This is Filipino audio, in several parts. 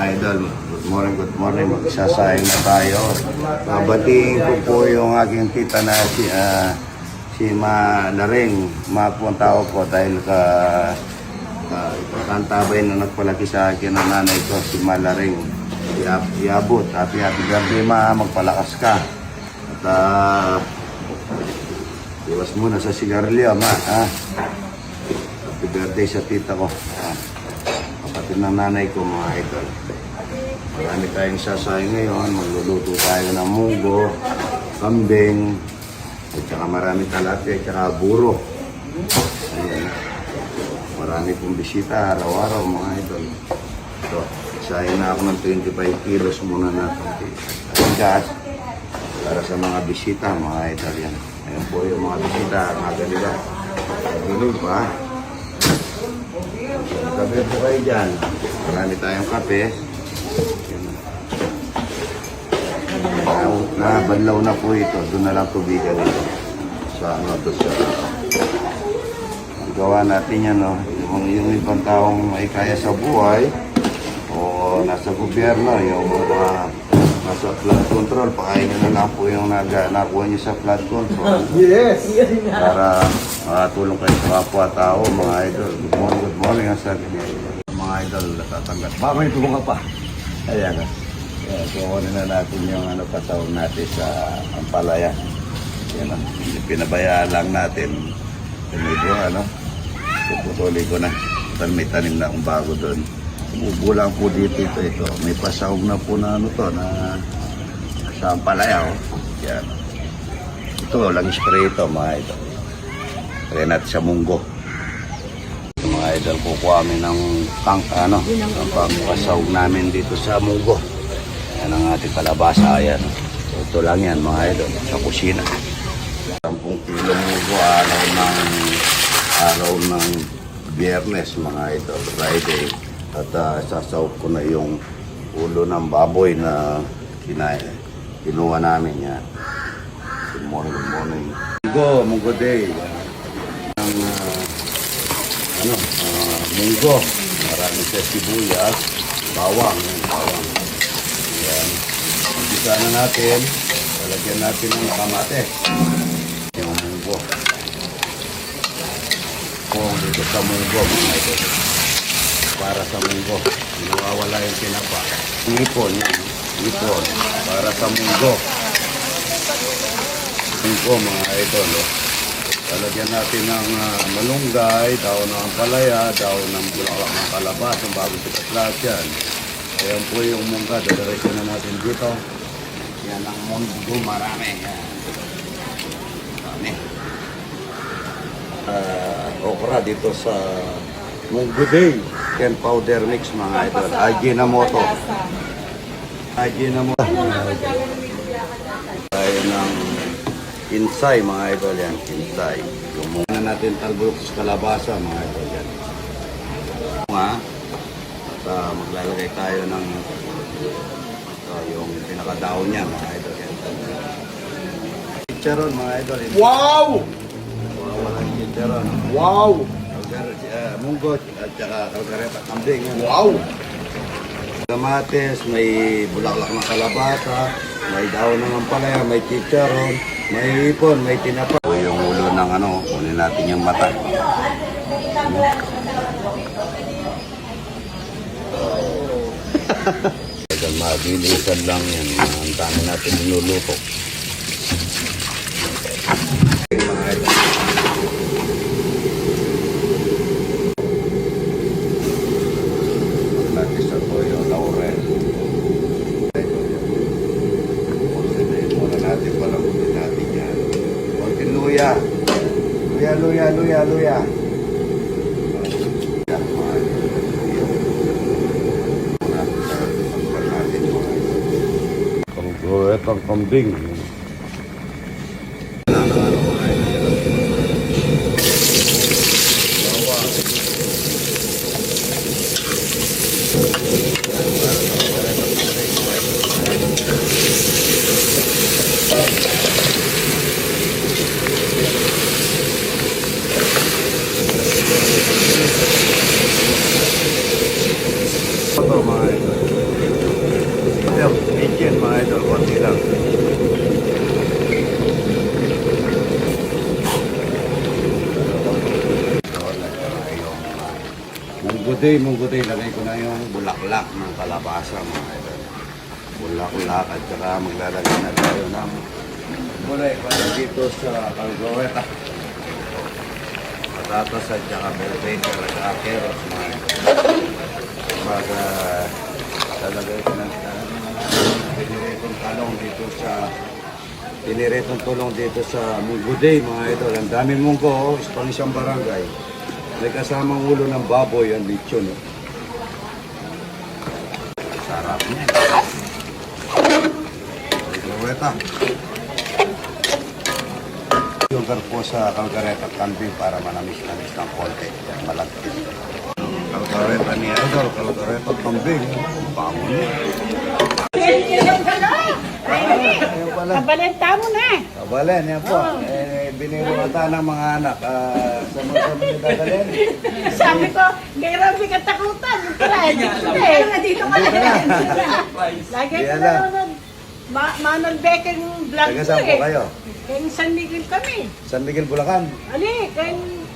idol, good morning. Magsasayang na tayo. Babatiin ko po yung aking tita na si Malaring. Mapunta ko po dahil kantabay na nagpalaki sa akin ng nanay ko, si Malaring. Iabot. Happy birthday ma, magpalakas ka. At iwas muna sa sigarilyo ma. Happy birthday sa tita ko. Kapatid ng nanay ko mga idol. Marami tayong sasay ngayon. Magluluto tayo ng munggo, kambing, at saka marami talate, at saka buro. Ayan. Marami pong bisita araw-araw mga idol. So, isahin na ako ng 25 kilos muna natin. Ang gas para sa mga bisita mga idol yan. Ayan po yung mga bisita, mga ganila. Ganun pa. Kape po kayo dyan. Marami tayong kape. Nabanlaw na po ito. Doon na lang tubigan ito. Sa ano, doon sa... Gawa natin yan, no? Yung ibang taong may kaya sa buhay o nasa gobyerno, yung mga nasa flood control, pakainin na lang po yung nakuha nyo sa flood control. Yes! Para makatulong kayo sa kapwa-tao, mga idol. Good morning, ang sabi niya. Mga idol, natatanggap. May bunga pa. Ayan ka. So, kunin na natin yung patawag natin sa Ampalaya. Yan, pinabayaan lang natin. Medyo, puputuloy ko na. May tanim na akong bago doon. Umubulang po dito ito. May pasahog na po na na sa Ampalaya. Yan. Ito, lang spray ito, mga idol. Kaya natin sa munggo. Mga idol, kukuha kami ng ang pangpasahog namin dito sa munggo. Yan ang ating kalabasa. Ayan. So, ito lang yan, mga idol, sa kusina. 10 kilo munggo, araw ng Biyernes, mga idol, Friday. At sasahog ko na yung ulo ng baboy na kinuha namin yan. Good morning. Munggo day. Munggo. Marami sa sibuyas, bawang. Yan. Umpisa na natin. Lalagyan natin ng kamatis. Yung munggo. Dito sa munggo, mga idol. Para sa munggo. Nawawala yung tinapa. Ipon. Para sa munggo. Munggo, mga idol. Lalagyan natin ng malunggay, daon ng ampalaya, daon ng bulaklak ng kalabasa, bago sikat lahat yan. Ayan po yung mungga, dadarecho na natin dito. Yan ang munggo, marami. Marami. Okra dito sa munggo day. Ken powder mix, mga idol. Ajinomoto. Tayo ng kinsay, mga idol yan. Kinsay. Yung muna natin talbog sa kalabasa, mga idol yan. At maglalagay tayo ng yung pinakadaon niya, mga idol yan. Chicharon, mga idol. Wow! Walang chicharon. Wow! Munggo at saka kalgareta, kambing yan. Wow! Kamatis, may bulaklak ng kalabasa, may daon ng ampalaya, may chicharon, may ipon, may tinapa. Yung ulo ng kunin natin yung mata. Mabilisan lang yan. Ang dami natin niluluto. Natin sa toyo, laurel. Muna natin, palamutin natin yan. Konting luya. Luya. Ang kambing. Ito mga ito. Kitchen mga idol, konti lang. Mungguday, lagay ko na yung bulaklak ng kalabasa mga idol. Bulaklak at saka maglalagay na tayo ng gulay para dito sa kalgoweta. Patatas at saka bell pepper at saka carrots mga idol. Baga lalagay ko na piniretong tulong dito sa Mungguday mga idol. Ang daming munggo, pang isang barangay. May kasamang ulo ng baboy ang lechon. Sarap niya. Kalgoweta. Sugar po sa kalgoweta at kambing para manamis-namis ng konti. Malagkit. Kalgoweta ni idol, kalgoweta at kambing. Bango niya. Ayun pala. Kabalenta mo na. Kabalen, yan po. Biniro ata ng mga anak. Sa mga sabi niya dadalhin. Sabi ko, grabe ka takutan. Yung pala, kaya nga dito ka lang. Lagi ko nanonood. Manong Beckeng vlog Taga ko saan po eh. kayo? Kaya San Miguel kami. San Miguel, Bulacan. Ali, kaya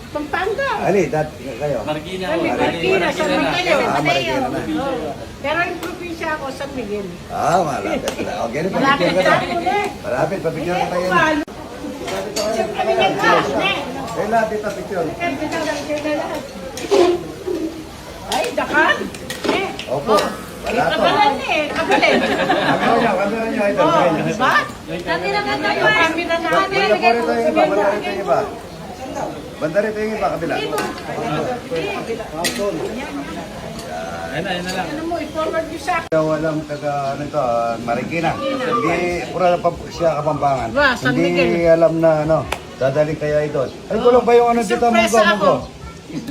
Pampanga. Ali, kayo? Kami, Marikina, San Miguel. Marikina na. Oo. Pero yung probinsya ako, San Miguel. Malapit na. O, ganun, Malapit papicture ka na na. ako na. Malapit, papicture ka tayo. Kami nag-vlog na. Kaya lahat ito, picture. Ay, dakan. Opo. Wala to. Kabalan eh, kabalan. Kamera niyo, idol. Oh, Kamera niyo. diba? Dati na nga tayo. Kami na nga. Banda po rito yung iba, banda rito yung iba. Banda rito yung iba, kabila. Ano mo, i-forward nyo sa akin. Walang taga, ano ito, Marikina. Hindi, pura na siya Kapampangan. Ba, San Miguel. Hindi alam na, ano, dadaling kaya idol. Ay, kulang ba yung ano dito, Surprise munggo, ako. munggo?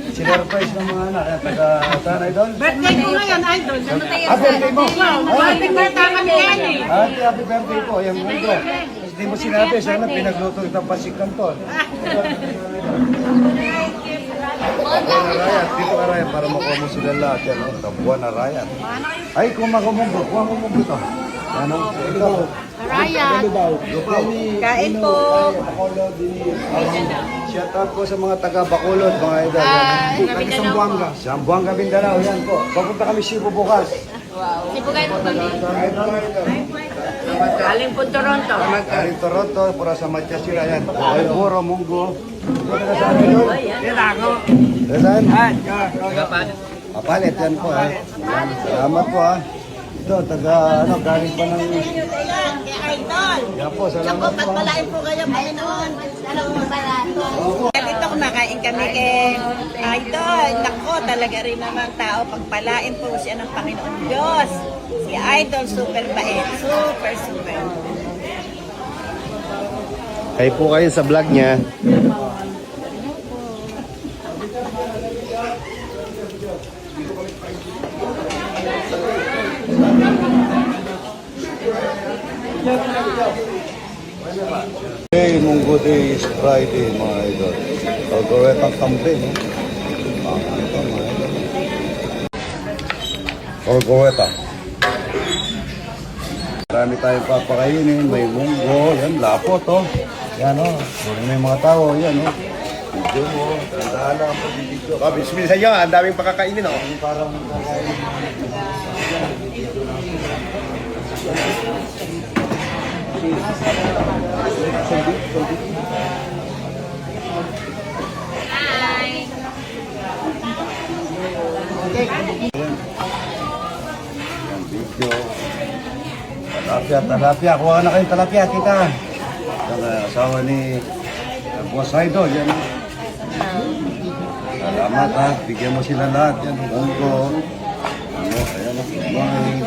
Sinurprise ng mga anak, taga, saan idol? Birthday ko ngayon, idol. Birthday mo? Wow, happy birthday kami yan eh. Happy birthday po, yung munggo. Hindi mo sinabi, sana pinagluto ng pasik kanton. Rayat, dito ka Rayat para makuha mo sila lahat yan, no? Tabuan na Rayat. Ay, kuha mo munggo to. Ano? Ito. Ryan. Lupaw. Kain po. Shout out po sa mga taga Bacolod, mga idol. Taga Sambuanga. Sambuanga, Mindanao, yan po. Papunta kami Cebu bukas. Cebu kayo po kami. Galing po Toronto. Galing Toronto, para sa Matya sila yan. Ay, puro munggo. Saan idol? Saan? Papalit yan po ha. Salamat po ha. Ito, taga, galing pa ng... Idol. Yan po, salamat po ha. Pagpalain po kayo, Panginoon. Dito kumakain kami kay Idol. Nako, talaga rin naman tao. Pagpalain po siya ng Panginoon Diyos. Si Idol, super bait. Super. Kayo po kayo sa vlog niya. Hey, Munggo Day is Friday, mga idol. Kalgoweta kambing, no? Ito, mga idol. Kalgoweta. Marami tayong papakainin. May munggo. Yan, lapot, oh. Yan, oh. May mga tao. Yan, oh. Video mo. Tandaan lang ang pag-video. Bismillah sa iyo, ang daming pakakainin oh. Parang kakain. Yan, video. Talapia. Kuha na kayong talapia, tita. Ang asawa ni Boss Idol. Yan. Salamat ha. Bigyan mo sila lahat. Yan, munggo. Ano, ayan o. Good morning.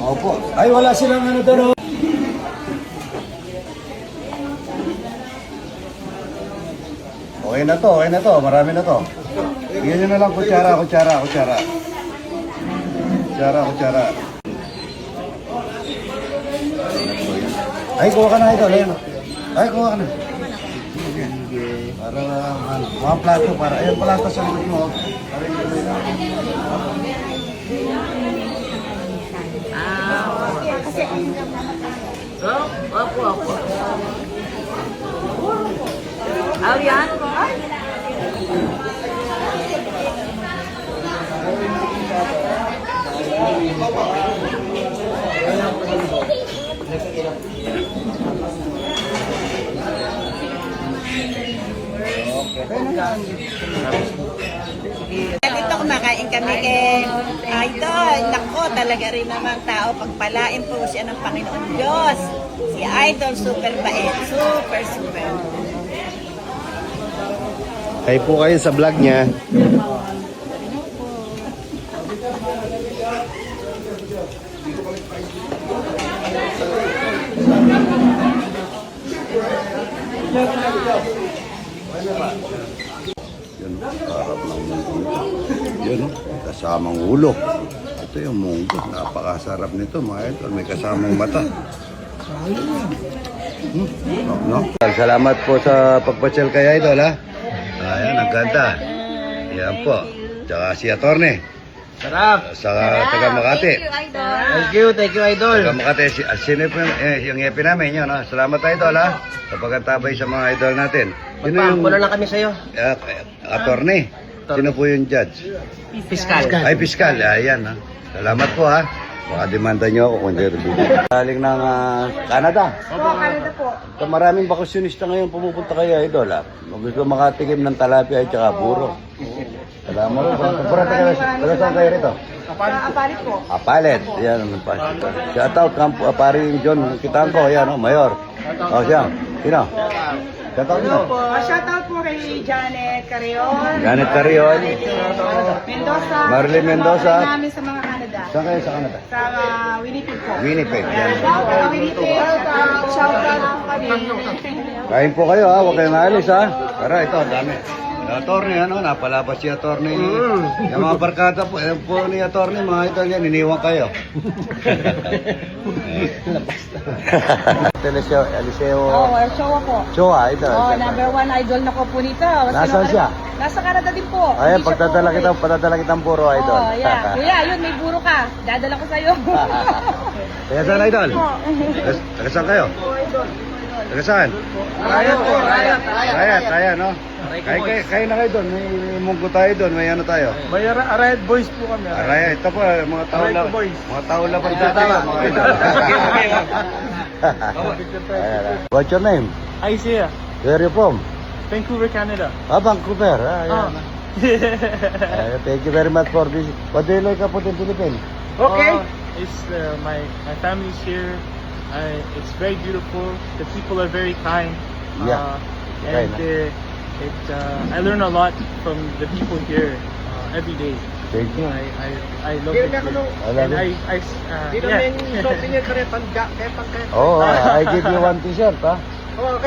Opo. Ay, wala silang ano doon. Oh. Okay na to. Marami na to. Bigyan nyo na lang kutsara. Ay, kuha ka na ito. Ay, kuha ka na. Para mga plato, para ayun plato sa likod mo. Para yung Opo. Oh, yan. Dito kumakain kami kay Idol. Nako, talaga rin naman tao. Pagpalain po siya ng Panginoon Diyos. Si Idol, super bait. Super. Kayo po kayo sa vlog niya. yun, harap ng munggo. Yun, kasamang ulo. Ito yung munggo. Napakasarap nito mga idol. May kasamang mata. No? Salamat po sa pagpasyal kay idol ha. Ayan, ang ganda. Yan po. Tsaka si Attorney. Sarap! Sa taga Makati. Thank you, Idol. Taga Makati. Sino po yung epi namin yun. Ha? Salamat idol ha. Sa pagkatabay sa mga idol natin. Sino yung Magpakulo lang kami sa'yo. attorney? Sino po yung judge? Fiskal. Ay, piskal. Ayan ha. Salamat po ha. Baka demanda nyo ako kung hindi. Galing ng Canada. Canada po. So, maraming bakasyonista ngayon pumupunta kayo, idol ha. Gusto makatikim ng talapia at saka puro. Salamat po. Taga saan kayo rito? Apalit po. Apalit. Yan ang pa. Shout out paring John Kitangko. Yan o, Mayor. O siya. Sino? Shout out nyo. Shout out po kay Janet Carrion. Janet Carrion. Mendoza. Marilyn Mendoza. Mga namin sa mga Canada. Saan kayo sa Canada? Sa Winnipeg po. Winnipeg. Yan. Winnipeg. Shout out po kami. Kain po kayo ha. Huwag kayong alis ha. Tara, ito. Dami. Attorney, napalabas si attorney. Yung mga barkada po, po ni attorney, mga idol yan, iniwan kayo. Eliseo, Showa po. Choa, ito. Number 1 idol na ko po nito. Nasaan siya? Nasa Canada din po. Ayan, Hindi siya po patadala kitang puro, idol. Oh, yeah. Kuya, yun, may buro ka. Dadala ko sa'yo. Kaya saan, idol? Taga saan kayo? Taga saan? Rayat po, Rayat, no? Kayo na kayo doon, may munggo tayo doon, may ano tayo? May Arayat Boys po kami. Araya, ito po, mga tao Araya lang. boys. Mga tao lang pang dati, mga idol. Ayan, what's your name? Isaiah, Where are you from? Vancouver, Canada. Vancouver. Ayan. Thank you very much for this. What do you like about the Philippines? It's my family's here. It's very beautiful. The people are very kind. Yeah. And I learn a lot from the people here every day. Thank you. I love it. I love And it. Oh, I give you one t-shirt, ha? Oh,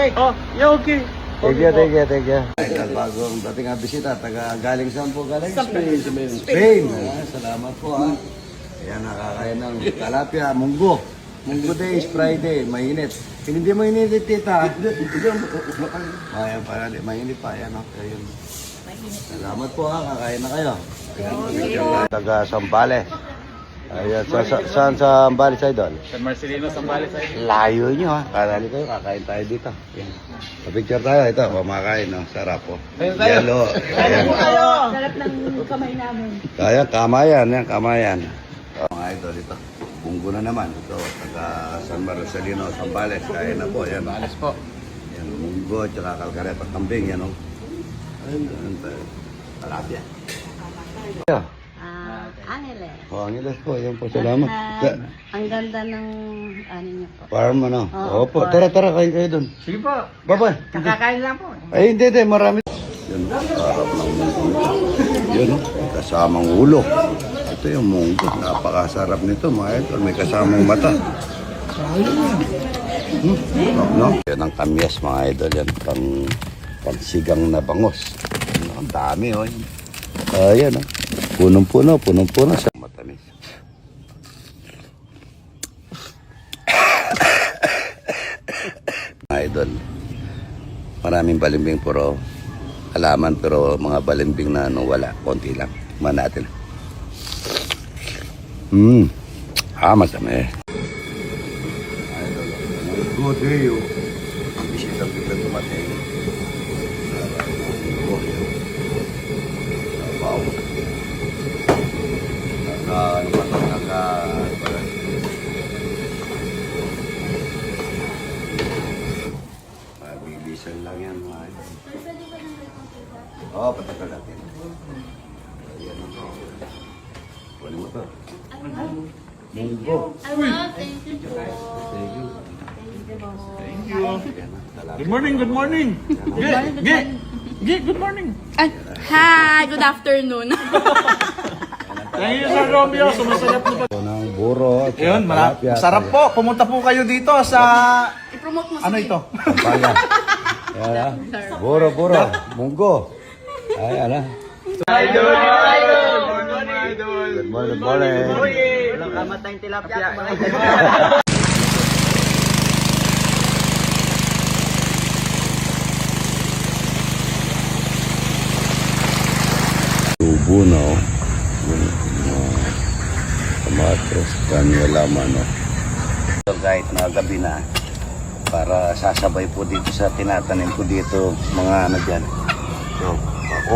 yeah, okay. Thank you. Ay, bagong dating ang bisita, galing saan po galing? Spain. Salamat po, ha? Ayan, nakakain ng talapia, munggo. Munggo day is Friday, mainit. Hindi mo init, tita. Ayan, para mainit pa. Ayan, ayun. Salamat po, ha? Kakain na kayo. Taga Sambales. Ayan, saan sa Sambales, idol? San Marcelino, Sambales. Layo nyo ha. Karali kayo, kakain tayo dito. Pa-picture tayo. Ito, pamakain. No? Sarap po. Yelo. Ayan. Sarap ng kamay namin. Kaya, kamayan. Yan, kamayan. Mga idol, ito. Bunggo na naman. Ito, taga San Marcelino, Sambales. Kaya na po. Yan. Sambales po. Yan, bunggo, tsaka kalkareta, kambing. Yan, no? Ayun, talapia. Yeah. Angeles. Oh, Angeles po. Yan po. Salamat. Ang ganda ng ano niyo po. Farm, ano? Oo, Opo. Tara, kain kayo dun. Sige po. Bye-bye. Kakakain lang po. Ay, hindi, marami. Yun, harap ng munggo. Yun, kasamang ulo. Ito yung munggo. Napakasarap nito, mga idol. May kasamang mata. No? Yan ang kamyas, mga idol. Yan, pangsigang na bangos. Ang dami, oh. Ayan, oh. Punong-puno sa matamis. Mga idol. Maraming balimbing puro. halaman, pero mga balimbing na ano, wala. Konti lang. Tikman natin. Masama eh. Good day, oh. Bisita bigla tumating. Wow. Ano ba ito? Bibisan lang yan, mga idol. Oo, patagal natin. Ayan ako. Kunin mo ito. Munggo. Thank you. Ayan na, salamat. Good morning, good morning. Good morning. Hi, good afternoon. Thank you, Sir Romeo. Sumasarap na pa. Ito ng buro. Ayun, sarap po. Pumunta po kayo dito sa... I-promote mo Ano ito? Pampanga. Ayan na. Buro. Munggo. Ayan na. Good morning. Walang kamatayang tilapia. Tubo na, oh. Kamatis, kanya laman, oh. Kahit na gabi na, para sasabay po dito sa tinatanim ko dito, mga ano dyan. So,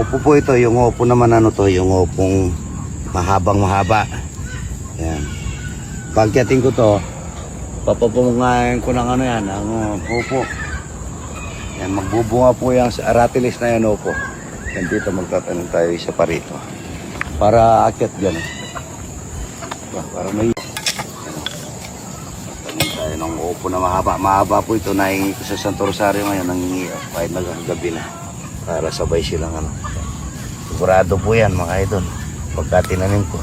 opo po ito, yung opo naman ano to, yung opong mahaba. Yan. Pagkating ko to, papapungayin ko ng ano yan, ang opo. Yan, magbubunga po yan sa aratilis na yan, opo. Yan dito magtatanim tayo isa pa rito. Para akit dyan. Para may... Tanim tayo ng opo na mahaba. Mahaba po ito. Nahingi ko sa Santo Rosario ngayon. Nangingi kahit gabi na. Para sabay silang ano. Sigurado po yan mga idol. Pagka tinanim ko.